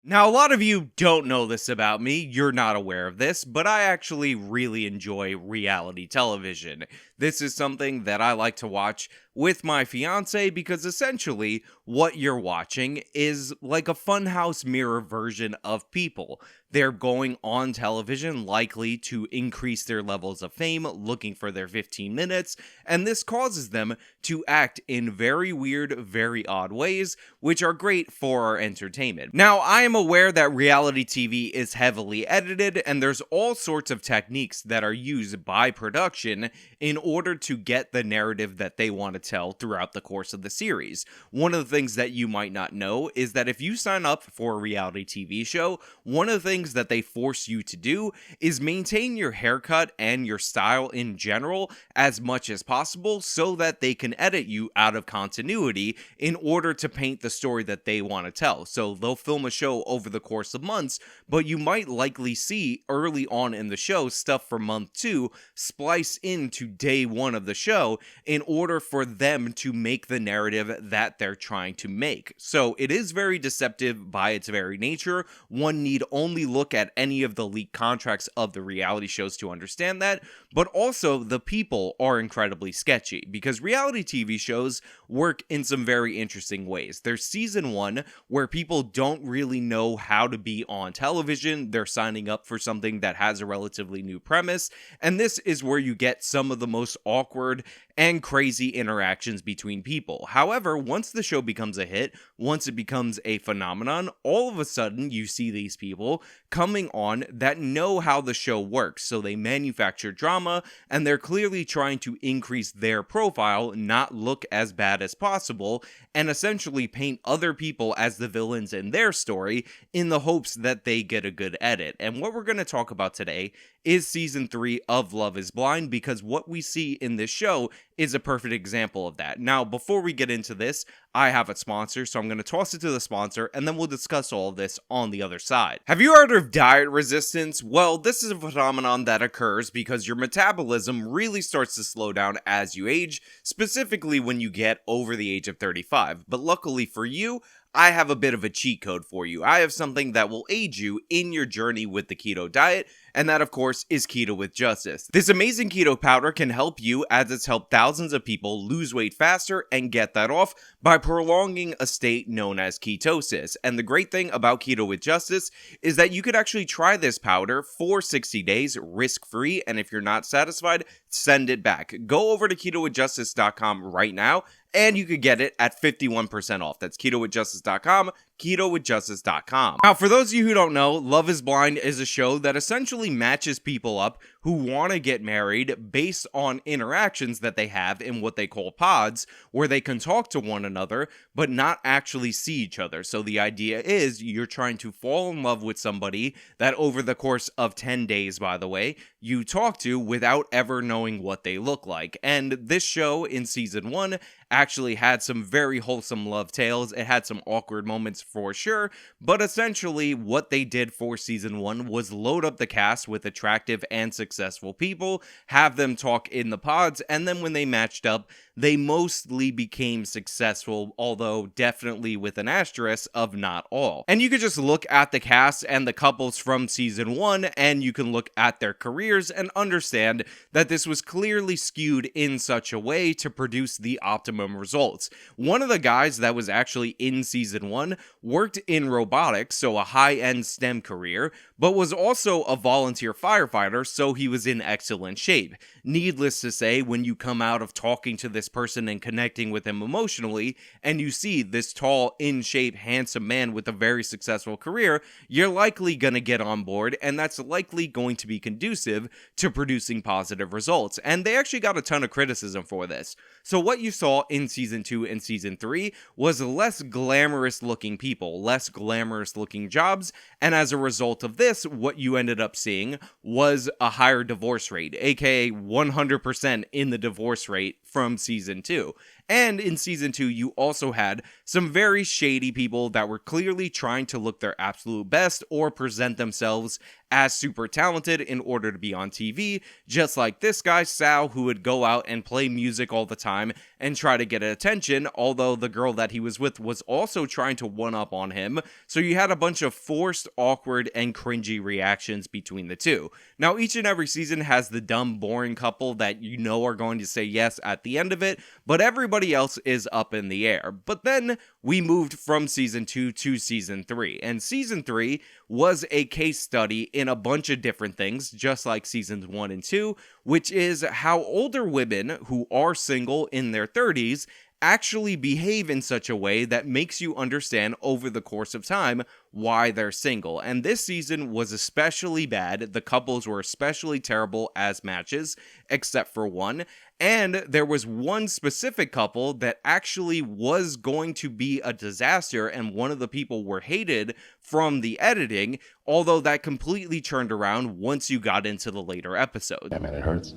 Now, a lot of you don't know this about me, you're not aware of this, but I actually really enjoy reality television. This is something that I like to watch with my fiance because essentially what you're watching is like a funhouse mirror version of people. They're going on television, likely to increase their levels of fame, looking for their 15 minutes, and this causes them to act in very weird, very odd ways, which are great for our entertainment. Now, I am aware that reality TV is heavily edited, and there's all sorts of techniques that are used by production in order to get the narrative that they want to tell throughout the course of the series. One of the things that you might not know is that if you sign up for a reality TV show, one of the things that they force you to do is maintain your haircut and your style in general as much as possible so that they can edit you out of continuity in order to paint the story that they want to tell. So they'll film a show over the course of months, but you might likely see early on in the show stuff from month 2 splice into day 1 of the show in order for them to make the narrative that they're trying to make. So it is very deceptive by its very nature. One need only look at any of the leaked contracts of the reality shows to understand that, but also the people are incredibly sketchy because reality TV shows work in some very interesting ways. There's season 1 where people don't really know how to be on television. They're signing up for something that has a relatively new premise, and this is where you get some of the most awkward and crazy interactions between people. However, once the show becomes a hit, once it becomes a phenomenon, all of a sudden you see these people coming on that know how the show works. So they manufacture drama and they're clearly trying to increase their profile, not look as bad as possible, and essentially paint other people as the villains in their story in the hopes that they get a good edit. And what we're going to talk about today is season 3 of Love is Blind, because what we see in this show is a perfect example of that. Now, before we get into this, I have a sponsor, so I'm going to toss it to the sponsor, and then we'll discuss all of this on the other side. Have you heard of diet resistance? Well, this is a phenomenon that occurs because your metabolism really starts to slow down as you age, specifically when you get over the age of 35. But luckily for you, I have a bit of a cheat code for you. I have something that will aid you in your journey with the keto diet, and that of course is Keto with Justice. This amazing keto powder can help you, as it's helped thousands of people lose weight faster and get that off by prolonging a state known as ketosis. And the great thing about Keto with Justice is that you could actually try this powder for 60 days risk-free, and if you're not satisfied, send it back. Go over to ketowithjustice.com right now and you could get it at 51% off. That's ketowithjustice.com, ketowithjustice.com. Now, for those of you who don't know, Love is Blind is a show that essentially matches people up who want to get married based on interactions that they have in what they call pods, where they can talk to one another, but not actually see each other. So the idea is you're trying to fall in love with somebody that over the course of 10 days, by the way, you talk to without ever knowing what they look like. And this show in season 1 actually had some very wholesome love tales. It had some awkward moments for sure, but essentially what they did for season 1 was load up the cast with attractive and successful people, have them talk in the pods, and then when they matched up, they mostly became successful, although definitely with an asterisk of not all. And you could just look at the cast and the couples from season 1, and you can look at their careers and understand that this was clearly skewed in such a way to produce the optimum results. One of the guys that was actually in season 1 worked in robotics, so a high-end STEM career, but was also a volunteer firefighter, so he was in excellent shape. Needless to say, when you come out of talking to this person and connecting with him emotionally, and you see this tall, in shape, handsome man with a very successful career, you're likely going to get on board, and that's likely going to be conducive to producing positive results. And they actually got a ton of criticism for this. So what you saw in season 2 and season 3 was less glamorous looking people, less glamorous looking jobs, and as a result of this, what you ended up seeing was a higher divorce rate, aka 100% in the divorce rate from season 2. And in season 2, you also had some very shady people that were clearly trying to look their absolute best or present themselves as super talented in order to be on TV, just like this guy, Sal, who would go out and play music all the time and try to get attention, although the girl that he was with was also trying to one-up on him, so you had a bunch of forced, awkward, and cringy reactions between the two. Now, each and every season has the dumb, boring couple that you know are going to say yes at the end of it, but everybody else is up in the air. But then we moved from season 2 to season 3, and season 3 was a case study in a bunch of different things, just like seasons 1 and 2, which is how older women who are single in their 30s actually behave in such a way that makes you understand over the course of time why they're single. And this season was especially bad. The couples were especially terrible as matches, except for one. And there was one specific couple that actually was going to be a disaster, and one of the people were hated from the editing, although that completely turned around once you got into the later episodes. Yeah, man, it hurts.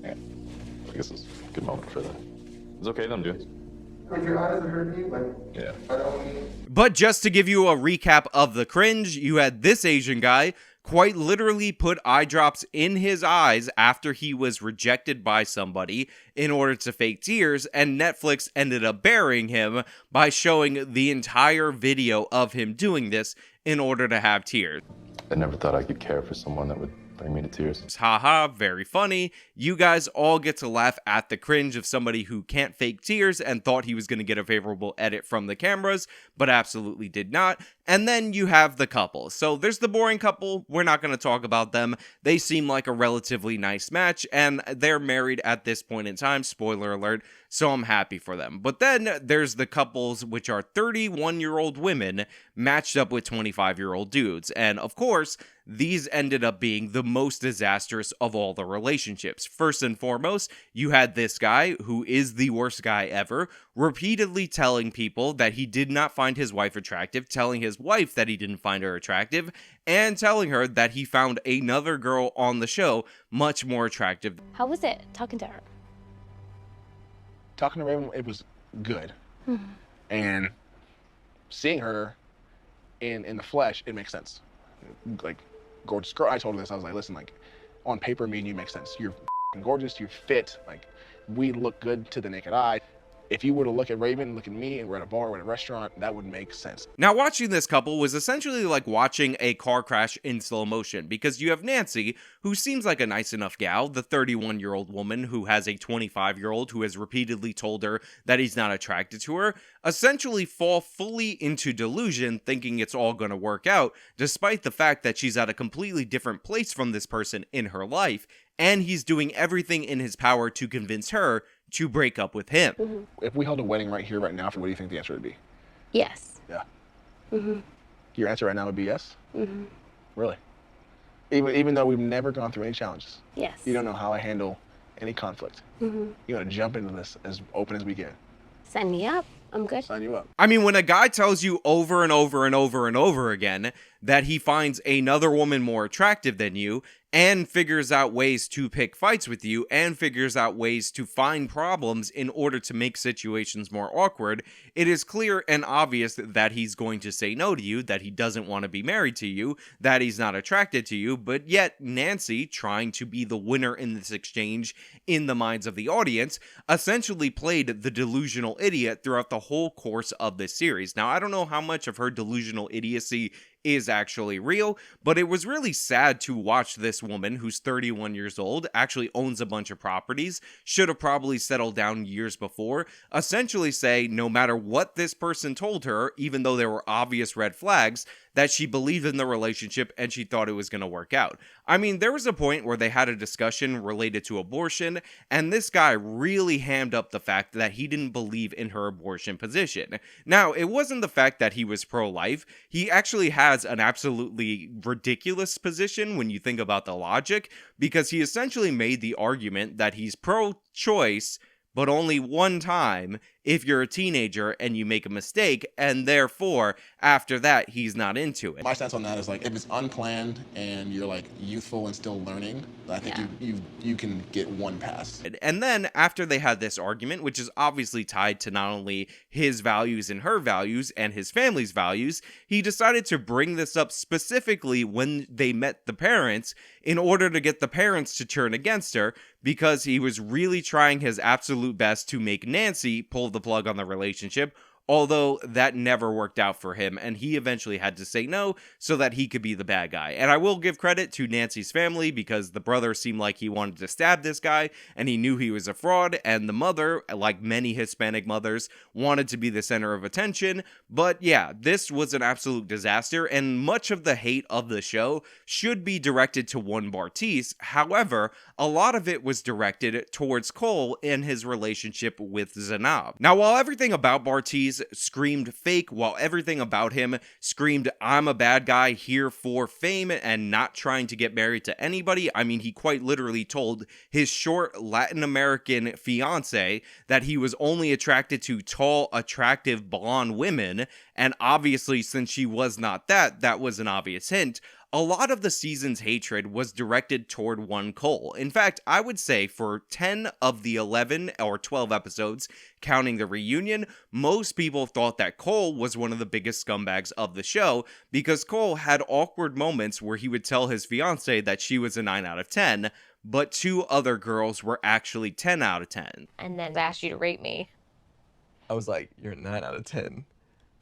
Yeah, I guess it's a good moment for that. It's okay, them dudes. Like your eyes are hurting you, like, yeah. I don't mean. But just to give you a recap of the cringe, you had this Asian guy quite literally put eye drops in his eyes after he was rejected by somebody in order to fake tears, and Netflix ended up burying him by showing the entire video of him doing this in order to have tears. I never thought I could care for someone that would bring me to tears. Haha, very funny. You guys all get to laugh at the cringe of somebody who can't fake tears and thought he was going to get a favorable edit from the cameras, but absolutely did not. And then you have the couple. So there's the boring couple. We're not going to talk about them. They seem like a relatively nice match, and they're married at this point in time. Spoiler alert. So I'm happy for them. But then there's the couples, which are 31-year-old women matched up with 25-year-old dudes. And of course, these ended up being the most disastrous of all the relationships. First and foremost, you had this guy, who is the worst guy ever, repeatedly telling people that he did not find his wife attractive, telling his wife that he didn't find her attractive, and telling her that he found another girl on the show much more attractive. How was it talking to her? Talking to Raven, it was good. And seeing her in the flesh, it makes sense. Like, gorgeous girl. I told her this. I was like, listen, like, on paper, me and you make sense. You're gorgeous. You're fit. Like, we look good to the naked eye. If you were to look at Raven, look at me, and we're at a bar, we're at a restaurant, that would make sense. Now, watching this couple was essentially like watching a car crash in slow motion, because you have Nancy, who seems like a nice enough gal, the 31-year-old woman who has a 25-year-old who has repeatedly told her that he's not attracted to her, essentially fall fully into delusion, thinking it's all going to work out, despite the fact that she's at a completely different place from this person in her life, and he's doing everything in his power to convince her to break up with him. If we held a wedding right here, right now, what do you think the answer would be? Yes. Yeah. Your answer right now would be yes? Really? Even though we've never gone through any challenges? Yes. You don't know how I handle any conflict. You're gonna jump into this as open as we can. Sign me up. I'm good. Sign you up. I mean, when a guy tells you over and over and over and over again that he finds another woman more attractive than you, and figures out ways to pick fights with you, and figures out ways to find problems in order to make situations more awkward, it is clear and obvious that he's going to say no to you, that he doesn't want to be married to you, that he's not attracted to you. But yet Nancy, trying to be the winner in this exchange in the minds of the audience, essentially played the delusional idiot throughout the whole course of this series. Now, I don't know how much of her delusional idiocy is actually real, but it was really sad to watch this woman, who's 31 years old, actually owns a bunch of properties, should have probably settled down years before, essentially say no matter what this person told her, even though there were obvious red flags, that she believed in the relationship and she thought it was going to work out. I mean, there was a point where they had a discussion related to abortion, and this guy really hammed up the fact that he didn't believe in her abortion position. Now, it wasn't the fact that he was pro-life. He actually has an absolutely ridiculous position when you think about the logic, because he essentially made the argument that he's pro-choice, but only one time if you're a teenager and you make a mistake, and therefore, after that, he's not into it. My stance on that is like, if it's unplanned and you're like youthful and still learning, I think you can get one pass. And then after they had this argument, which is obviously tied to not only his values and her values and his family's values, he decided to bring this up specifically when they met the parents in order to get the parents to turn against her, because he was really trying his absolute best to make Nancy pull the plug on the relationship, although that never worked out for him, and he eventually had to say no so that he could be the bad guy. And I will give credit to Nancy's family, because the brother seemed like he wanted to stab this guy, and he knew he was a fraud, and the mother, like many Hispanic mothers, wanted to be the center of attention. But yeah, this was an absolute disaster, and much of the hate of the show should be directed to one Bartise. However, a lot of it was directed towards Cole and his relationship with Zanab. Now, while everything about Bartise screamed fake, while everything about him screamed, I'm a bad guy here for fame and not trying to get married to anybody, I mean, he quite literally told his short Latin American fiance that he was only attracted to tall, attractive, blonde women, and obviously, since she was not that, that was an obvious hint. A lot of the season's hatred was directed toward one Cole. In fact, I would say for 10 of the 11 or 12 episodes, counting the reunion, most people thought that Cole was one of the biggest scumbags of the show, because Cole had awkward moments where he would tell his fiance that she was a 9 out of 10, but 2 other girls were actually 10 out of 10. And then I asked you to rate me. I was like, you're a 9 out of 10.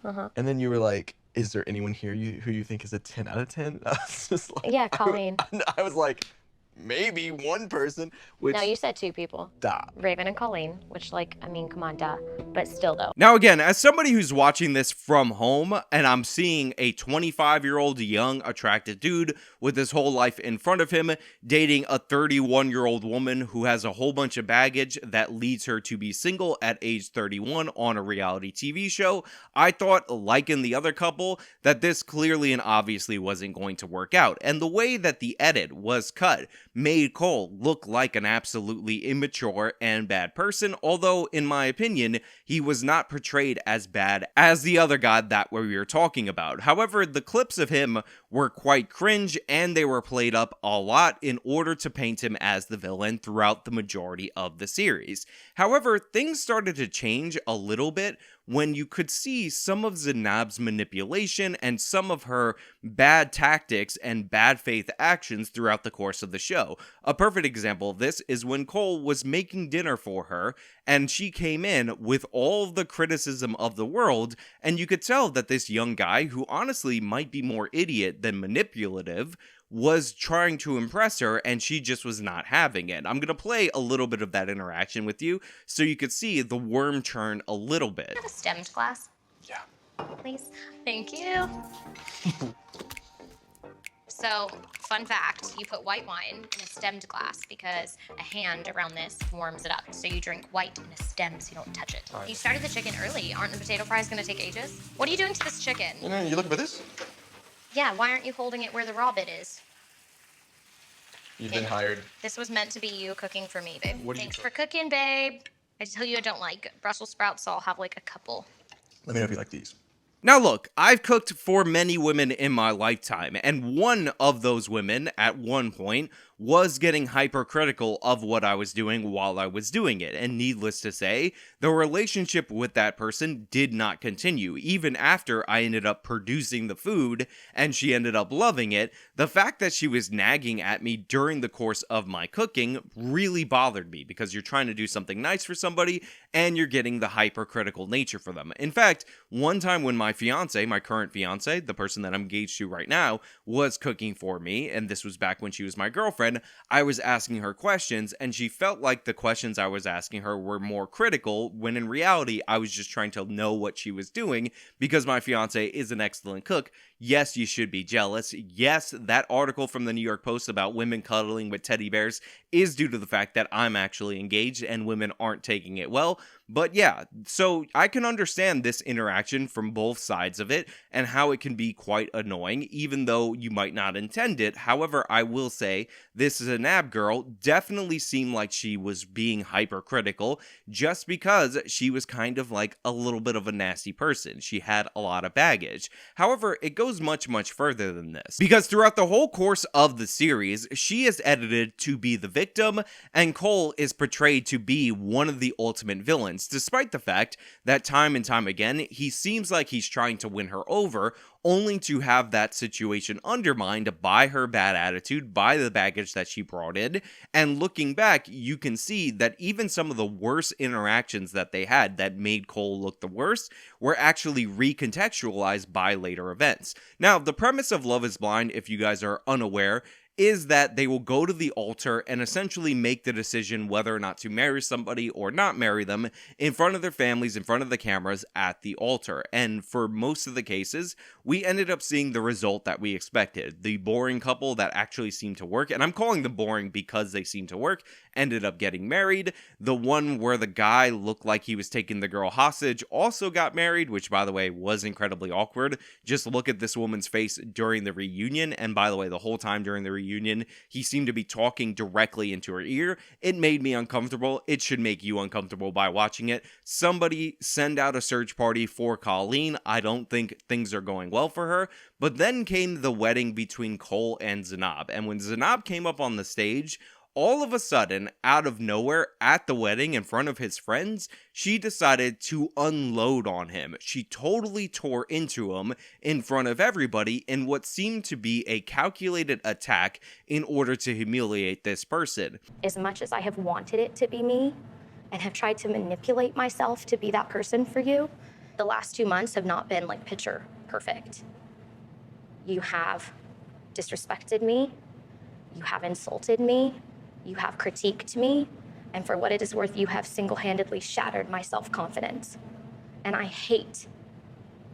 Uh-huh. And then you were like, is there anyone here who you think is a 10 out of 10? I was just like, Yeah, Colleen. I was like, maybe one person, which... No, you said 2 people. Stop. Raven and Colleen, which, like, I mean, come on, duh. But still, though. Now again, as somebody who's watching this from home, and I'm seeing a 25-year-old young, attractive dude with his whole life in front of him, dating a 31-year-old woman who has a whole bunch of baggage that leads her to be single at age 31 on a reality TV show, I thought, like in the other couple, that this clearly and obviously wasn't going to work out. And the way that the edit was cut made Cole look like an absolutely immature and bad person, although, in my opinion, he was not portrayed as bad as the other guy that we were talking about. However, the clips of him were quite cringe, and they were played up a lot in order to paint him as the villain throughout the majority of the series. However, things started to change a little bit when you could see some of Zanab's manipulation and some of her bad tactics and bad faith actions throughout the course of the show. A perfect example of this is when Cole was making dinner for her, and she came in with all the criticism of the world, and you could tell that this young guy, who honestly might be more idiot than manipulative, was trying to impress her, and she just was not having it. I'm gonna play a little bit of that interaction with you so you could see the worm turn a little bit. Have a stemmed glass? Yeah. Please. Thank you. So, fun fact, you put white wine in a stemmed glass because a hand around this warms it up. So you drink white in a stem so you don't touch it. You started the chicken early. Aren't the potato fries gonna take ages? What are you doing to this chicken? You looking for this? Yeah, why aren't you holding it where the raw bit is? You've been hired. This was meant to be you cooking for me, babe. What do you Thanks cook? for cooking, babe. I tell you I don't like Brussels sprouts, so I'll have like a couple. Let me know if you like these. Now look, I've cooked for many women in my lifetime, and one of those women, at one point, was getting hypercritical of what I was doing while I was doing it, and needless to say, the relationship with that person did not continue. Even after I ended up producing the food, and she ended up loving it, the fact that she was nagging at me during the course of my cooking really bothered me, because you're trying to do something nice for somebody, and you're getting the hypercritical nature for them. In fact, one time when my fiance, my current fiance, the person that I'm engaged to right now, was cooking for me, and this was back when she was my girlfriend, I was asking her questions, and she felt like the questions I was asking her were more critical, when in reality, I was just trying to know what she was doing, because my fiance is an excellent cook. Yes, you should be jealous. Yes, that article from the New York Post about women cuddling with teddy bears is due to the fact that I'm actually engaged and women aren't taking it well. But yeah, so I can understand this interaction from both sides of it and how it can be quite annoying, even though you might not intend it. However, I will say this Zanab girl definitely seemed like she was being hypercritical just because she was kind of like a little bit of a nasty person. She had a lot of baggage. However, it goes much, much further than this, because throughout the whole course of the series, she is edited to be the victim, and Cole is portrayed to be one of the ultimate villains, despite the fact that time and time again, he seems like he's trying to win her over, only to have that situation undermined by her bad attitude, by the baggage that she brought in. And looking back, you can see that even some of the worst interactions that they had that made Cole look the worst were actually recontextualized by later events. Now, the premise of Love is Blind, if you guys are unaware, is that they will go to the altar and essentially make the decision whether or not to marry somebody or not marry them in front of their families, in front of the cameras at the altar. And for most of the cases, we ended up seeing the result that we expected. The boring couple that actually seemed to work, and I'm calling them boring because they seem to work, ended up getting married. The one where the guy looked like he was taking the girl hostage also got married, which by the way was incredibly awkward. Just look at this woman's face during the reunion, and by the way, the whole time during the reunion, he seemed to be talking directly into her ear. It made me uncomfortable. It should make you uncomfortable by watching it. Somebody send out a search party for Colleen. I don't think things are going well for her. But then came the wedding between Cole and Zanab, and when Zanab came up on the stage, all of a sudden, out of nowhere, at the wedding in front of his friends, she decided to unload on him. She totally tore into him in front of everybody in what seemed to be a calculated attack in order to humiliate this person. As much as I have wanted it to be me and have tried to manipulate myself to be that person for you, the last 2 months have not been like picture perfect. You have disrespected me. You have insulted me. You have critiqued me, and for what it is worth, you have single-handedly shattered my self-confidence. And I hate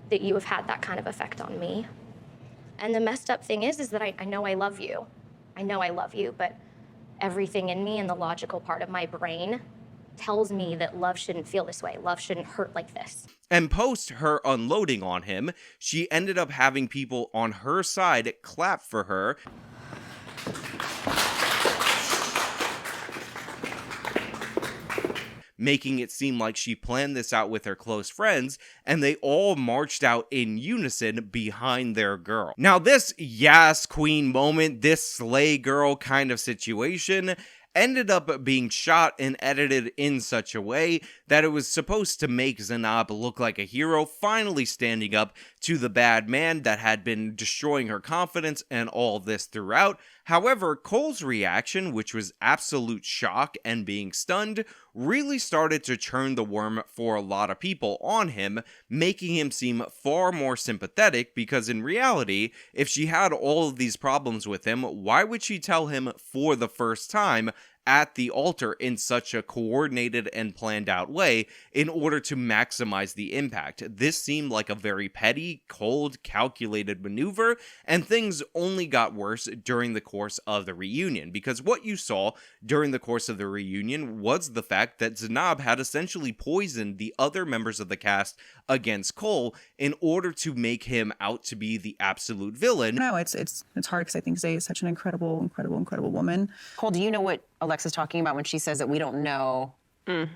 that you have had that kind of effect on me. And the messed up thing is that I know I love you. I know I love you, but everything in me and the logical part of my brain tells me that love shouldn't feel this way. Love shouldn't hurt like this. And post her unloading on him, she ended up having people on her side clap for her, making it seem like she planned this out with her close friends, and they all marched out in unison behind their girl. Now, this Yas Queen moment, this slay girl kind of situation, ended up being shot and edited in such a way that it was supposed to make Zanab look like a hero, finally standing up to the bad man that had been destroying her confidence and all of this throughout. However, Cole's reaction, which was absolute shock and being stunned, really started to turn the worm for a lot of people on him, making him seem far more sympathetic, because in reality, if she had all of these problems with him, why would she tell him for the first time at the altar in such a coordinated and planned out way in order to maximize the impact? This seemed like a very petty, cold, calculated maneuver, and things only got worse during the course of the reunion, because what you saw during the course of the reunion was the fact that Zanab had essentially poisoned the other members of the cast against Cole in order to make him out to be the absolute villain. No, it's hard because I think Zay is such an incredible woman. Cole, do you know what Alexa's talking about when she says that we don't know?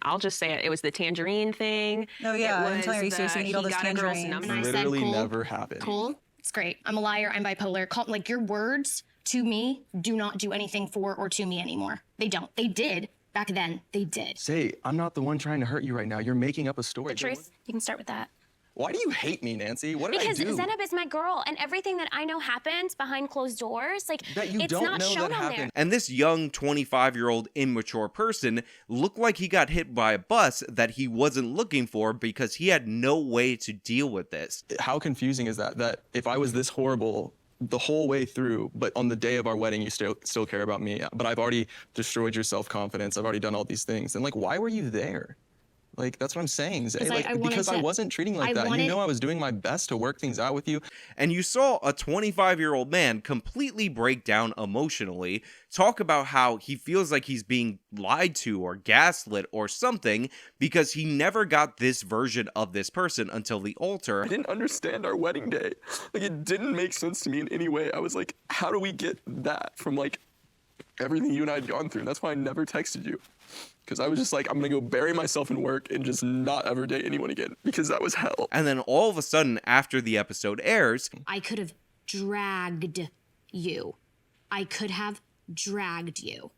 I'll just say it. It was the tangerine thing. Oh yeah, I'm telling you, seriously, eat all this tangerine. Literally never happened. Cole, it's great. I'm a liar. I'm bipolar. Like, your words to me do not do anything for or to me anymore. They don't. They did. Back then, they did. Say, I'm not the one trying to hurt you right now. You're making up a story. The truth. You can start with that. Why do you hate me, Nancy? What did I do? Because Zanab is my girl, and everything that I know happens behind closed doors. Like, that you it's don't not know shown that on happened. there. And this young 25-year-old immature person looked like he got hit by a bus that he wasn't looking for, because he had no way to deal with this. How confusing is that? That if I was this horrible the whole way through, but on the day of our wedding, you still care about me, but I've already destroyed your self-confidence. I've already done all these things. And like, why were you there? Like, that's what I'm saying, Zay. 'Cause Like, I wanted because I to- wasn't treating like I that. wanted- You know I was doing my best to work things out with you. And you saw a 25-year-old man completely break down emotionally, talk about how he feels like he's being lied to or gaslit or something because he never got this version of this person until the altar. I didn't understand our wedding day. Like, it didn't make sense to me in any way. I was like, how do we get that from, like, everything you and I had gone through? And that's why I never texted you. Because I was just like, I'm going to go bury myself in work and just not ever date anyone again. Because that was hell. And then all of a sudden, after the episode airs, I could have dragged you. I could have dragged you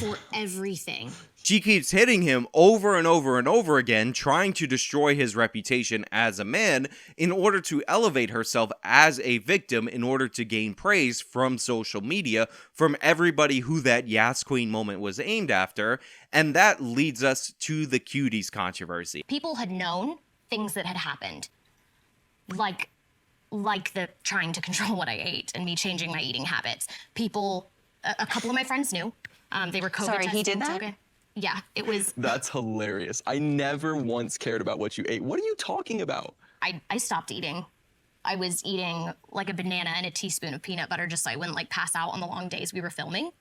for everything. she keeps hitting him over and over and over again, trying to destroy his reputation as a man in order to elevate herself as a victim in order to gain praise from social media, from everybody who that Yas Queen moment was aimed after. And that leads us to the Cuties controversy. People had known things that had happened, like the trying to control what I ate and me changing my eating habits. People, a couple of my friends knew. They were COVID Sorry, he testing, did so that? okay. Yeah, it was. That's hilarious. I never once cared about what you ate. What are you talking about? I stopped eating. I was eating like a banana and a teaspoon of peanut butter just so I wouldn't like pass out on the long days we were filming.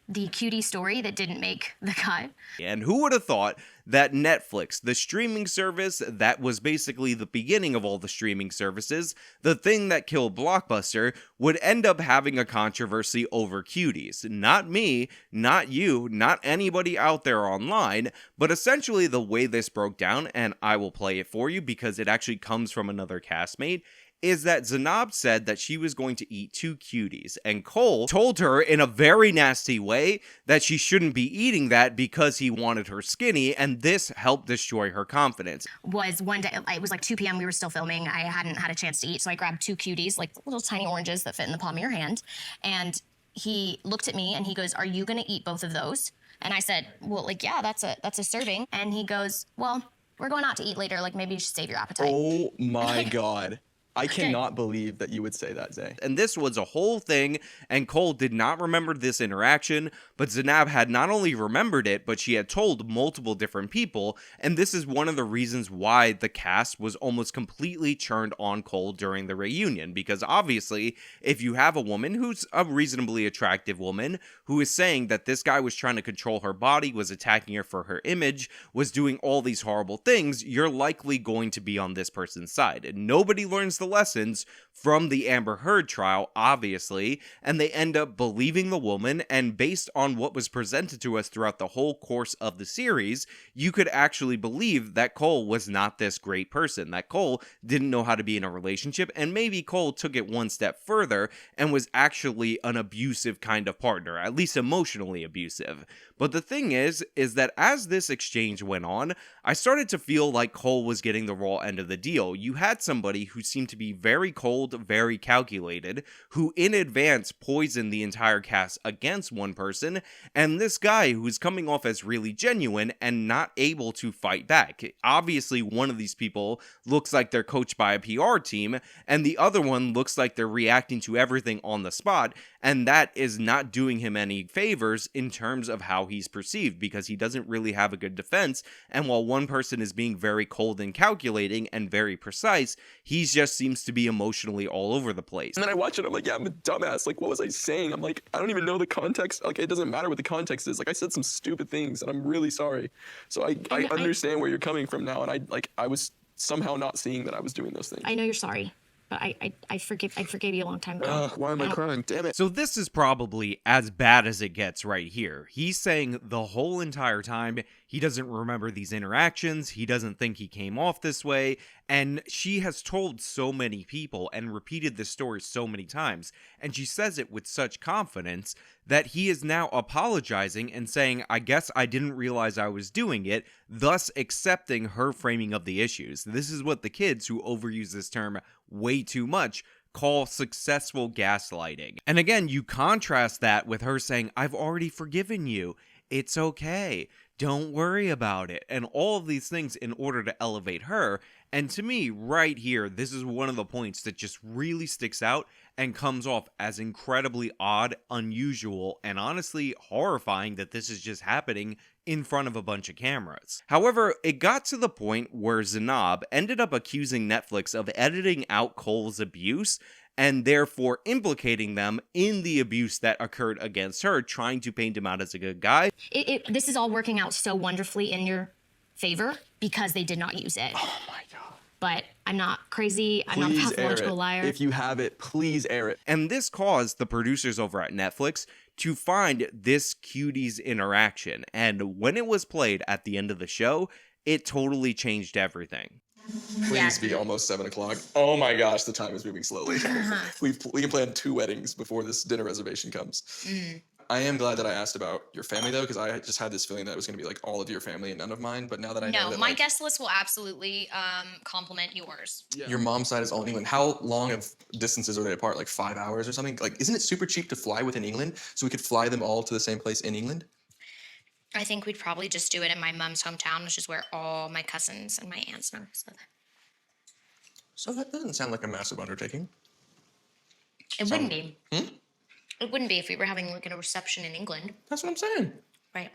The cutie story that didn't make the cut. And who would have thought that Netflix, the streaming service that was basically the beginning of all the streaming services, the thing that killed Blockbuster, would end up having a controversy over Cuties? Not me, not you, not anybody out there online, but essentially the way this broke down, and I will play it for you because it actually comes from another castmate, is that Zanab said that she was going to eat 2 Cuties, and Cole told her in a very nasty way that she shouldn't be eating that because he wanted her skinny, and this helped destroy her confidence. Was one day, it was like 2 p.m. We were still filming. I hadn't had a chance to eat, so I grabbed 2 Cuties, like little tiny oranges that fit in the palm of your hand. And he looked at me and he goes, "Are you gonna eat both of those?" And I said, "Well, like, yeah, that's a serving." And he goes, "Well, we're going out to eat later. Like, maybe you should save your appetite." Oh my God. I cannot believe that you would say that, Zay. And this was a whole thing, and Cole did not remember this interaction, but Zanab had not only remembered it, but she had told multiple different people, and this is one of the reasons why the cast was almost completely turned on Cole during the reunion, because obviously, if you have a woman who's a reasonably attractive woman, who is saying that this guy was trying to control her body, was attacking her for her image, was doing all these horrible things, you're likely going to be on this person's side. And nobody learns the lessons from the Amber Heard trial, obviously, and they end up believing the woman, and based on what was presented to us throughout the whole course of the series, you could actually believe that Cole was not this great person, that Cole didn't know how to be in a relationship, and maybe Cole took it one step further and was actually an abusive kind of partner, at least emotionally abusive. But the thing is that as this exchange went on, I started to feel like Cole was getting the raw end of the deal. You had somebody who seemed to be very cold, very calculated, who in advance poisoned the entire cast against one person, and this guy who's coming off as really genuine and not able to fight back. Obviously, one of these people looks like they're coached by a PR team, and the other one looks like they're reacting to everything on the spot, and that is not doing him any favors in terms of how he's perceived, because he doesn't really have a good defense, and while one person is being very cold and calculating and very precise, he just seems to be emotionally all over the place. And then I watch it, I'm like, yeah, I'm a dumbass. Like, what was I saying? I'm like, I don't even know the context. Like, it doesn't matter what the context is. Like, I said some stupid things, and I'm really sorry. So I understand where you're coming from now, and I was somehow not seeing that I was doing those things. I know you're sorry, but I forgave you a long time ago. Why am I crying? Damn it. So this is probably as bad as it gets right here. He's saying the whole entire time he doesn't remember these interactions, he doesn't think he came off this way, and she has told so many people and repeated this story so many times, and she says it with such confidence that he is now apologizing and saying, I guess I didn't realize I was doing it, thus accepting her framing of the issues. This is what the kids who overuse this term way too much call successful gaslighting. And again, you contrast that with her saying, I've already forgiven you. It's okay. Don't worry about it. And all of these things in order to elevate her. And to me, right here, this is one of the points that just really sticks out and comes off as incredibly odd, unusual, and honestly horrifying that this is just happening in front of a bunch of cameras. However, it got to the point where Zanab ended up accusing Netflix of editing out Cole's abuse and therefore implicating them in the abuse that occurred against her, trying to paint him out as a good guy. This is all working out so wonderfully in your favor because they did not use it. Oh my God. But I'm not crazy. I'm not a Please air pathological it. liar. If you have it, please air it. And this caused the producers over at Netflix to find this Cuties interaction. And when it was played at the end of the show, it totally changed everything. Please be almost 7 o'clock. Oh my gosh, the time is moving slowly. We can plan 2 weddings before this dinner reservation comes. I am glad that I asked about your family though, because I just had this feeling that it was going to be like all of your family and none of mine. But now that I know that, my like, guest list will absolutely complement yours. your mom's side is all in England. How long of distances are they apart? Like 5 hours or something? Like, isn't it super cheap to fly within England? So we could fly them all to the same place in England? I think we'd probably just do it in my mom's hometown, which is where all my cousins and my aunts and uncles live. So that doesn't sound like a massive undertaking. It wouldn't be. It wouldn't be if we were having like a reception in England. That's what I'm saying. Right.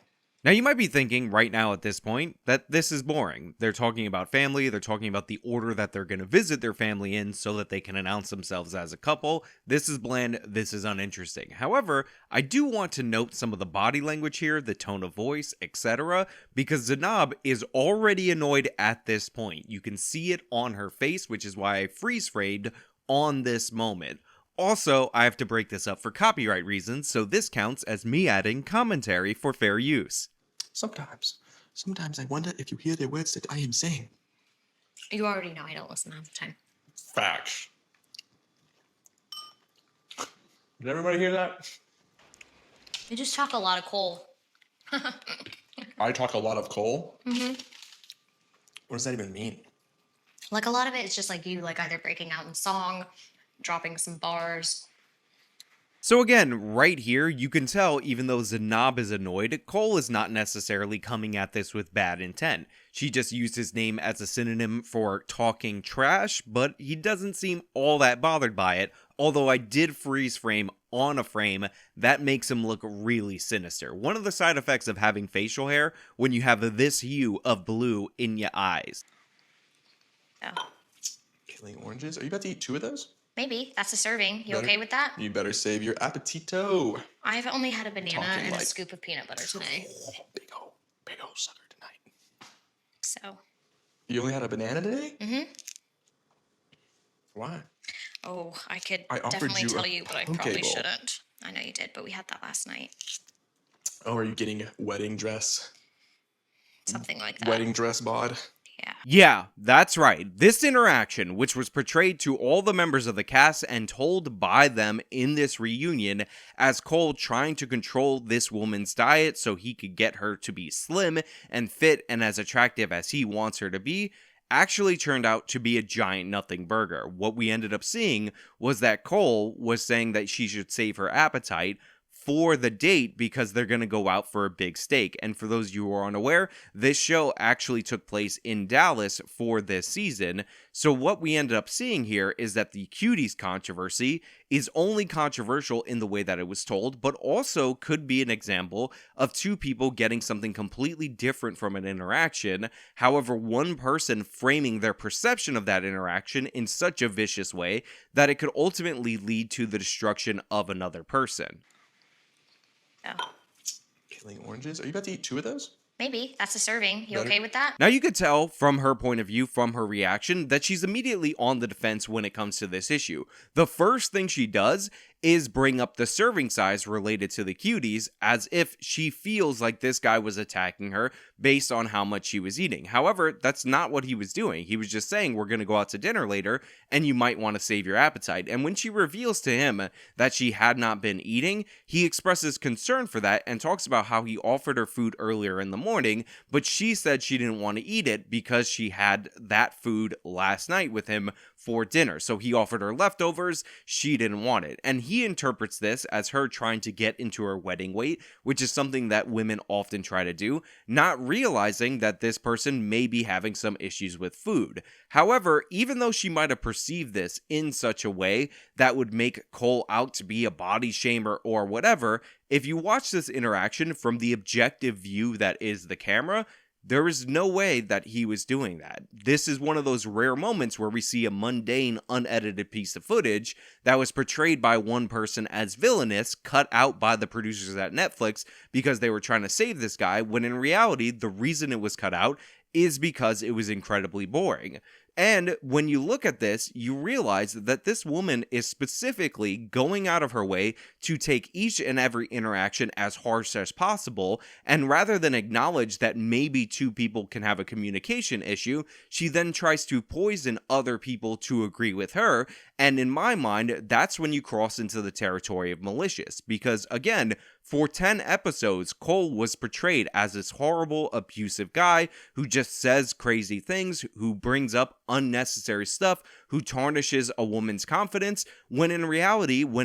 Now, you might be thinking right now at this point that this is boring. They're talking about family, they're talking about the order that they're going to visit their family in so that they can announce themselves as a couple. This is bland, this is uninteresting. However, I do want to note some of the body language here, the tone of voice, etc., because Zanab is already annoyed at this point. You can see it on her face, which is why I freeze-framed on this moment. Also, I have to break this up for copyright reasons, so this counts as me adding commentary for fair use. Sometimes I wonder if you hear the words that I am saying. You already know I don't listen half the time. Facts. Did everybody hear that? You just talk a lot of coal. I talk a lot of coal? What does that even mean? Like a lot of it is just like you like either breaking out in song, dropping some bars. So again, right here, you can tell even though Zanab is annoyed, Cole is not necessarily coming at this with bad intent. She just used his name as a synonym for talking trash, but he doesn't seem all that bothered by it, although I did freeze frame on a frame that makes him look really sinister. One of the side effects of having facial hair when you have this hue of blue in your eyes. Oh. Killing oranges? Are you about to eat 2 of those? Maybe. That's a serving. You okay with that? You better save your appetito. I've only had a banana Talking and a like- scoop of peanut butter today. Big ol' sucker tonight. So. You only had a banana today? Mm-hmm. Why? Oh, I could I offered definitely you tell a you, but I poke probably bowl. shouldn't. I know you did, but we had that last night. Oh, are you getting a wedding dress? Something like that. Wedding dress bod? Yeah, that's right. This interaction, which was portrayed to all the members of the cast and told by them in this reunion as Cole trying to control this woman's diet so he could get her to be slim and fit and as attractive as he wants her to be, actually turned out to be a giant nothing burger. What we ended up seeing was that Cole was saying that she should save her appetite for the date because they're going to go out for a big steak. And for those of you who are unaware, this show actually took place in Dallas for this season. So what we ended up seeing here is that the Cuties controversy is only controversial in the way that it was told, but also could be an example of 2 people getting something completely different from an interaction. However, one person framing their perception of that interaction in such a vicious way that it could ultimately lead to the destruction of another person. Oh. Killing oranges? Are you about to eat 2 of those? Maybe. That's a serving. You Better- okay with that? Now you could tell from her point of view, from her reaction, that she's immediately on the defense when it comes to this issue. The first thing she does is bring up the serving size related to the Cuties as if she feels like this guy was attacking her based on how much she was eating. However, that's not what he was doing. He was just saying, we're going to go out to dinner later and you might want to save your appetite. And when she reveals to him that she had not been eating, he expresses concern for that and talks about how he offered her food earlier in the morning, but she said she didn't want to eat it because she had that food last night with him for dinner. So he offered her leftovers, she didn't want it. And he interprets this as her trying to get into her wedding weight, which is something that women often try to do, not realizing that this person may be having some issues with food. However, even though she might have perceived this in such a way that would make Cole out to be a body shamer or whatever, if you watch this interaction from the objective view that is the camera, there is no way that he was doing that. This is one of those rare moments where we see a mundane, unedited piece of footage that was portrayed by one person as villainous, cut out by the producers at Netflix because they were trying to save this guy, when in reality, the reason it was cut out is because it was incredibly boring. And when you look at this, you realize that this woman is specifically going out of her way to take each and every interaction as harsh as possible, and rather than acknowledge that maybe two people can have a communication issue, she then tries to poison other people to agree with her, and in my mind, that's when you cross into the territory of malicious, because again, for 10 episodes, Cole was portrayed as this horrible, abusive guy who just says crazy things, who brings up unnecessary stuff, who tarnishes a woman's confidence, when in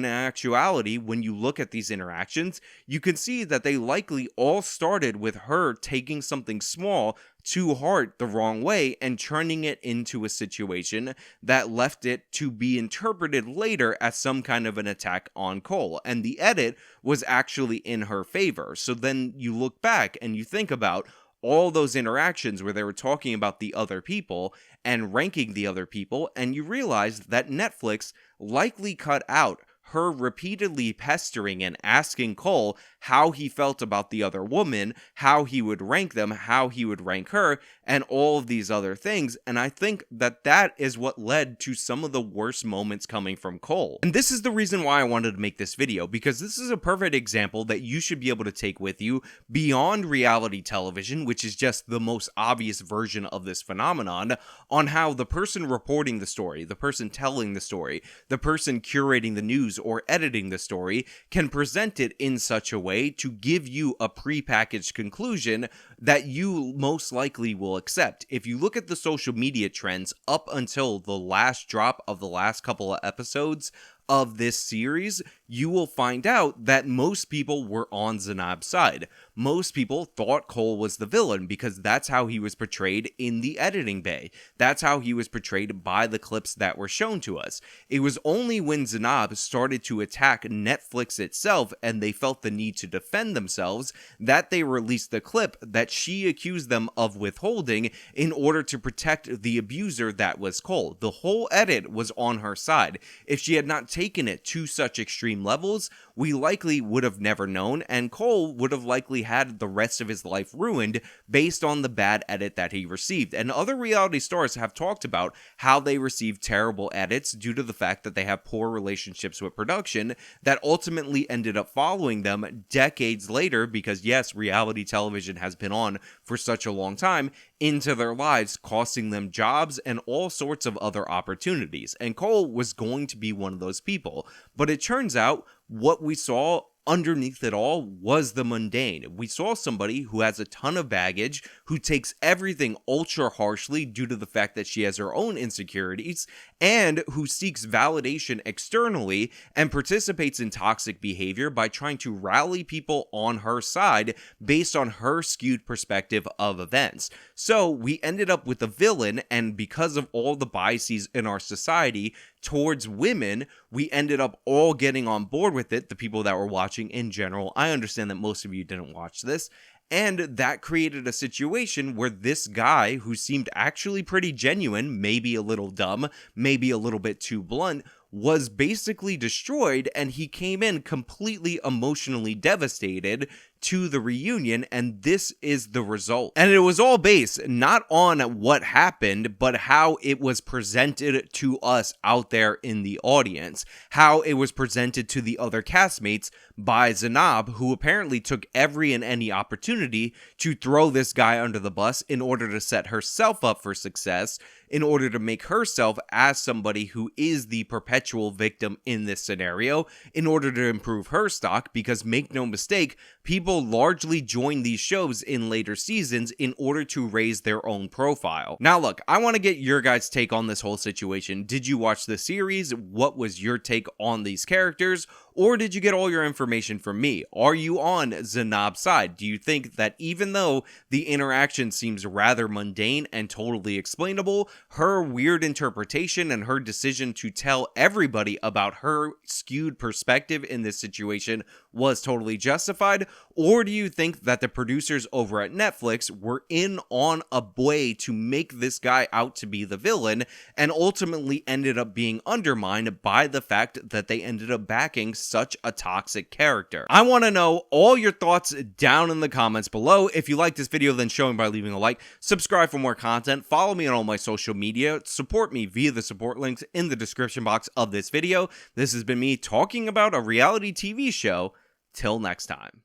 actuality, when you look at these interactions, you can see that they likely all started with her taking something small to heart the wrong way and turning it into a situation that left it to be interpreted later as some kind of an attack on Cole. And the edit was actually in her favor. So then you look back and you think about all those interactions where they were talking about the other people and ranking the other people, and you realize that Netflix likely cut out her repeatedly pestering and asking Cole how he felt about the other woman, how he would rank them, how he would rank her, and all of these other things. And I think that that is what led to some of the worst moments coming from Cole. And this is the reason why I wanted to make this video, because this is a perfect example that you should be able to take with you beyond reality television, which is just the most obvious version of this phenomenon, on how the person reporting the story, the person telling the story, the person curating the news or editing the story can present it in such a way to give you a prepackaged conclusion that you most likely will accept. If you look at the social media trends up until the last drop of the last couple of episodes of this series, you will find out that most people were on Zanab's side. Most people thought Cole was the villain because that's how he was portrayed in the editing bay. That's how he was portrayed by the clips that were shown to us. It was only when Zanab started to attack Netflix itself and they felt the need to defend themselves that they released the clip that she accused them of withholding in order to protect the abuser that was Cole. The whole edit was on her side. If she had not taken it to such extreme levels, we likely would have never known, and Cole would have likely had the rest of his life ruined based on the bad edit that he received. And other reality stars have talked about how they receive terrible edits due to the fact that they have poor relationships with production that ultimately ended up following them decades later, because yes, reality television has been on for such a long time, into their lives, costing them jobs and all sorts of other opportunities. And Cole was going to be one of those people. But it turns out what we saw underneath it all was the mundane. We saw somebody who has a ton of baggage, who takes everything ultra harshly due to the fact that she has her own insecurities, and who seeks validation externally and participates in toxic behavior by trying to rally people on her side based on her skewed perspective of events. So we ended up with a villain, and because of all the biases in our society towards women, we ended up all getting on board with it, the people that were watching in general. I understand that most of you didn't watch this, and that created a situation where this guy, who seemed actually pretty genuine, maybe a little dumb, maybe a little bit too blunt, was basically destroyed, and he came in completely emotionally devastated to the reunion, and this is the result. And it was all based not on what happened, but how it was presented to us out there in the audience, how it was presented to the other castmates by Zanab, who apparently took every and any opportunity to throw this guy under the bus in order to set herself up for success, in order to make herself as somebody who is the perpetuator perpetual victim in this scenario in order to improve her stock, because make no mistake, people largely join these shows in later seasons in order to raise their own profile. Now look, I want to get your guys' take on this whole situation. Did you watch the series? What was your take on these characters? Or did you get all your information from me? Are you on Zanab's side? Do you think that even though the interaction seems rather mundane and totally explainable, her weird interpretation and her decision to tell everybody about her skewed perspective in this situation was totally justified? Or do you think that the producers over at Netflix were in on a way to make this guy out to be the villain and ultimately ended up being undermined by the fact that they ended up backing such a toxic character? I want to know all your thoughts down in the comments below. If you like this video, then show me by leaving a like, subscribe for more content, follow me on all my social media, support me via the support links in the description box of this video. This has been me talking about a reality TV show. Till next time.